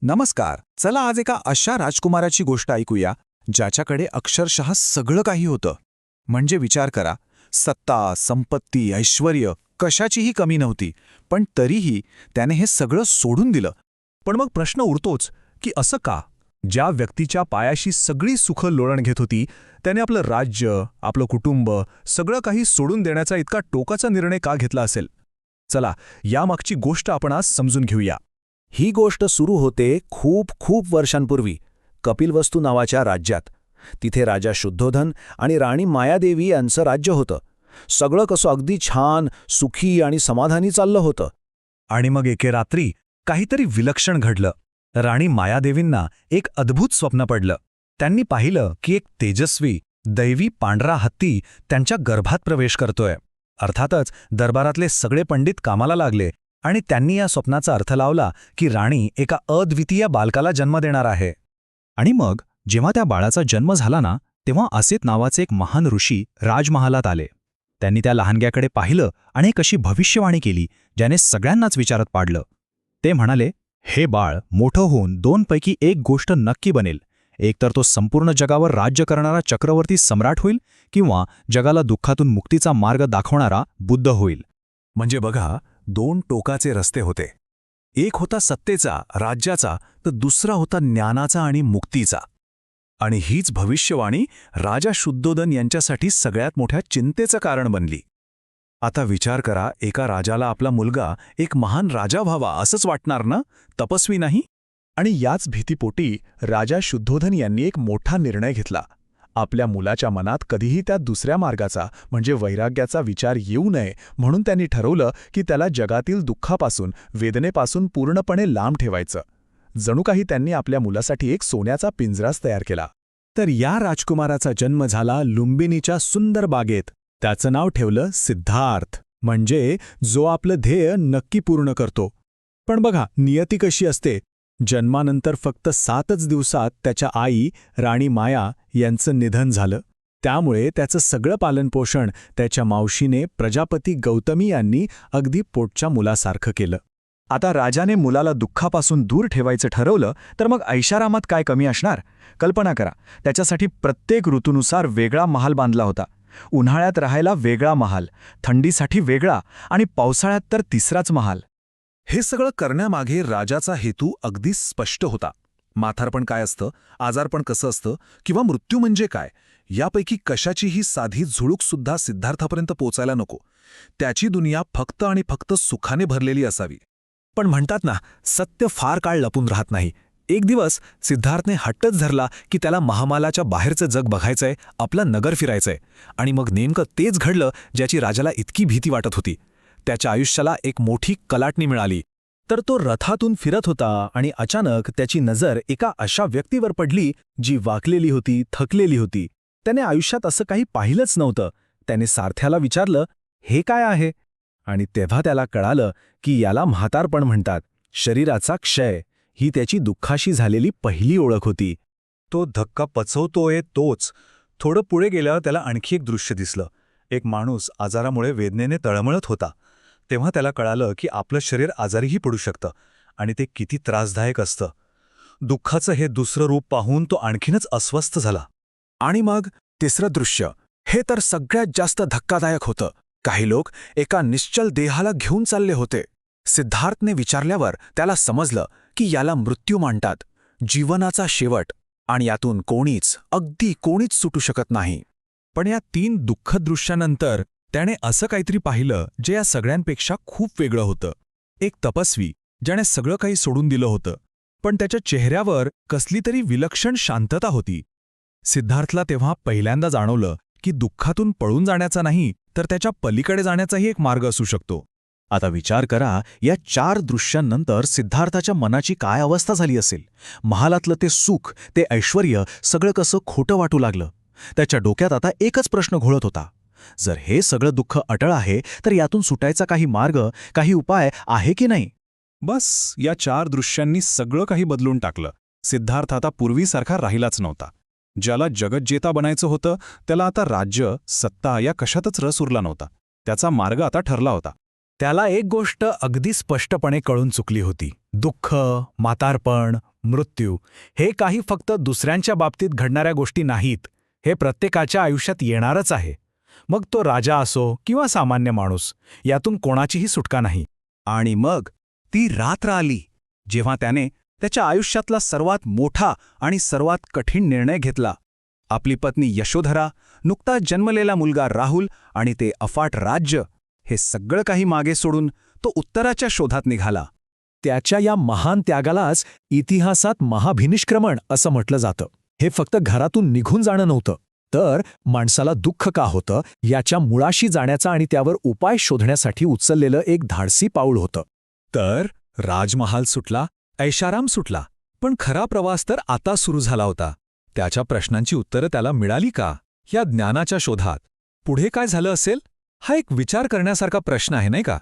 नमस्कार. चला आज एका अशा राजकुमाराची गोष्ट ऐकूया ज्याच्याकडे अक्षरशः सगळं काही होतं. म्हणजे विचार करा, सत्ता, संपत्ती, ऐश्वर्य कशाचीही कमी नव्हती, पण तरीही त्याने हे सगळं सोडून दिलं. पण मग प्रश्न उरतोच की असं का? ज्या व्यक्तीच्या पायाशी सगळी सुख लोळण घेत होती त्याने आपलं राज्य, आपलं कुटुंब, सगळं काही सोडून देण्याचा इतका टोकाचा निर्णय का घेतला असेल? चला, यामागची गोष्ट आपण आज समजून घेऊया. ही गोष्ट सुरू होते खूप खूप वर्षांपूर्वी कपिलवस्तू नावाच्या राज्यात. तिथे राजा शुद्धोधन आणि राणी मायादेवी यांचं राज्य होतं. सगळं कसं अगदी छान, सुखी आणि समाधानी चाललं होतं. आणि मग एके रात्री काहीतरी विलक्षण घडलं. राणी मायादेवींना एक अद्भुत स्वप्न पडलं. त्यांनी पाहिलं की एक तेजस्वी, दैवी पांढरा हत्ती त्यांच्या गर्भात प्रवेश करतोय. अर्थातच दरबारातले सगळे पंडित कामाला लागले आणि त्यांनी या स्वप्नाचा अर्थ लावला की राणी एका अद्वितीय बालकाला जन्म देणार आहे. आणि मग जेव्हा त्या बाळाचा जन्म झाला ना, तेव्हा असेत नावाचे एक महान ऋषी राजमहालात आले. त्यांनी त्या लहानग्याकडे पाहिलं आणि एक अशी भविष्यवाणी केली ज्याने सगळ्यांनाच विचारत पाडलं. ते म्हणाले, हे बाळ मोठं होऊन दोनपैकी एक गोष्ट नक्की बनेल. एकतर तो संपूर्ण जगावर राज्य करणारा चक्रवर्ती सम्राट होईल किंवा जगाला दुःखातून मुक्तीचा मार्ग दाखवणारा बुद्ध होईल. म्हणजे बघा, दोन टोकाचे रस्ते होते. एक होता सत्तेचा, राज्याचा, तर दुसरा होता ज्ञानाचा आणि मुक्तीचा. आणि हीच भविष्यवाणी राजा शुद्धोधन यांच्यासाठी सगळ्यात मोठ्या चिंतेचं कारण बनली. आता विचार करा, एका राजाला आपला मुलगा एक महान राजा व्हावा असंच वाटणार ना, तपस्वी नाही? आणि याच भीतीपोटी राजा शुद्धोधन यांनी एक मोठा निर्णय घेतला. आपल्या मुलाच्या मनात कधीही त्या दुसऱ्या मार्गाचा म्हणजे वैराग्याचा विचार येऊ नये म्हणून त्यांनी ठरवलं की त्याला जगातील दुःखापासून, वेदनेपासून पूर्णपणे लांब ठेवायचं. जणू काही त्यांनी आपल्या मुलासाठी एक सोन्याचा पिंजराच तयार केला. तर या राजकुमाराचा जन्म झाला लुंबिनीच्या सुंदर बागेत. त्याचं नाव ठेवलं सिद्धार्थ, म्हणजे जो आपलं ध्येय नक्की पूर्ण करतो. पण बघा, नियती कशी असते. जन्मानंतर फक्त 7च दिवसात त्याच्या आई राणी माया यांचं निधन झालं. त्यामुळे त्याचं सगळं पालनपोषण त्याच्या मावशीने प्रजापती गौतमी यांनी अगदी पोटच्या मुलासारखं केलं. आता राजाने मुलाला दुःखापासून दूर ठेवायचं ठरवलं, तर मग ऐशारामात काय कमी असणार? कल्पना करा, त्याच्यासाठी प्रत्येक ऋतूनुसार वेगळा महाल बांधला होता. उन्हाळ्यात राहायला वेगळा महाल, थंडीसाठी वेगळा आणि पावसाळ्यात तर तिसराच महाल. हे सगळं करण्यामागे राजाचा हेतू अगदी स्पष्ट होता. म्हातारपण काय असतं, आजारपण कसं असतं, किंवा मृत्यू म्हणजे काय, यापैकी कशाचीही साधी झुळूकसुद्धा सिद्धार्थापर्यंत पोचायला नको. त्याची दुनिया फक्त आणि फक्त सुखाने भरलेली असावी. पण म्हणतात ना, सत्य फार काळ लपून राहत नाही. एक दिवस सिद्धार्थने हट्टच धरला की त्याला महामालाच्या बाहेरचं जग बघायचंय, आपलं नगर फिरायचंय. आणि मग नेमकं तेच घडलं ज्याची राजाला इतकी भीती वाटत होती. त्याच्या आयुष्याला एक मोठी कलाटणी मिळाली. तर तो रथातून फिरत होता आणि अचानक त्याची नजर एका अशा व्यक्तीवर पडली जी वाकलेली होती, थकलेली होती. त्याने आयुष्यात असं काही पाहिलंच नव्हतं. त्याने सारथ्याला विचारलं, हे काय आहे? आणि तेव्हा त्याला कळालं की याला म्हातारपण म्हणतात. शरीराचा क्षय ही त्याची दुःखाशी झालेली पहिली ओळख होती. तो धक्का पचवतोय तोच. थोडं पुढे गेल्यावर त्याला आणखी एक दृश्य दिसलं. एक माणूस आजारामुळे वेदनेने तळमळत होता. तेव्हा त्याला कळालं की आपलं शरीर आजारीही पडू शकतं आणि ते किती त्रासदायक असतं. दुःखाचं हे दुसरं रूप पाहून तो आणखीनच अस्वस्थ झाला. आणि मग तिसरं दृश्य, हे तर सगळ्यात जास्त धक्कादायक होतं. काही लोक एका निश्चल देहाला घेऊन चालले होते. सिद्धार्थने विचारल्यावर त्याला समजलं की याला मृत्यू मानतात, जीवनाचा शेवट, आणि यातून कोणीच, अगदी कोणीच सुटू शकत नाही. पण या 3 दुःखद दृश्यानंतर त्याने असं काहीतरी पाहिलं जे या सगळ्यांपेक्षा खूप वेगळं होतं. एक तपस्वी ज्याने सगळं काही सोडून दिलं होतं, पण त्याच्या चेहऱ्यावर कसली तरी विलक्षण शांतता होती. सिद्धार्थला तेव्हा पहिल्यांदा जाणवलं की दुःखातून पळून जाण्याचा नाही, तर त्याच्या पलीकडे जाण्याचाही एक मार्ग असू शकतो. आता विचार करा, या 4 दृश्यांनंतर सिद्धार्थाच्या मनाची काय अवस्था झाली असेल. महालातलं ते सुख, ते ऐश्वर्य, सगळं कसं खोटं वाटू लागलं. त्याच्या डोक्यात आता एकच प्रश्न घोळत होता. जर हे सगळं दुःख अटळ आहे, तर यातून सुटायचा काही मार्ग, काही उपाय आहे की नाही? बस या 4 दृश्यांनी सगळं काही बदलून टाकलं. सिद्धार्थ आता पूर्वीसारखा राहिलाच नव्हता. ज्याला जगज्जेता बनायचं होतं त्याला आता राज्य, सत्ता या कशातच रस उरला नव्हता. त्याचा मार्ग आता ठरला होता. त्याला एक गोष्ट अगदी स्पष्टपणे कळून चुकली होती. दुःख, म्हातारपण, मृत्यू हे काही फक्त दुसऱ्यांच्या बाबतीत घडणाऱ्या गोष्टी नाहीत. हे प्रत्येकाच्या आयुष्यात येणारच आहे. मग तो राजा असो किंवा सामान्य माणूस, यातून कोणाचीही सुटका नाही. आणि मग ती रात्र आली जेव्हा त्याने त्याच्या आयुष्यातला सर्वात मोठा आणि सर्वात कठीण निर्णय घेतला. आपली पत्नी यशोधरा, नुकताच जन्मलेला मुलगा राहुल आणि ते अफाट राज्य, हे सगळं काही मागे सोडून तो उत्तराच्या शोधात निघाला. त्याच्या या महान त्यागालाच इतिहासात महाभिनिष्क्रमण असं म्हटलं जातं. हे फक्त घरातून निघून जाणं नव्हतं, तर माणसाला दुःख का होतं याच्या मुळाशी जाण्याचा आणि त्यावर उपाय शोधण्यासाठी उचललेलं एक धाडसी पाऊल होतं. तर राजमहाल सुटला, ऐशाराम सुटला, पण खरा प्रवास तर आता सुरू झाला होता. त्याच्या प्रश्नांची उत्तरं त्याला मिळाली का? या ज्ञानाच्या शोधात पुढे काय झालं असेल, हा एक विचार करण्यासारखा प्रश्न आहे, नाही का?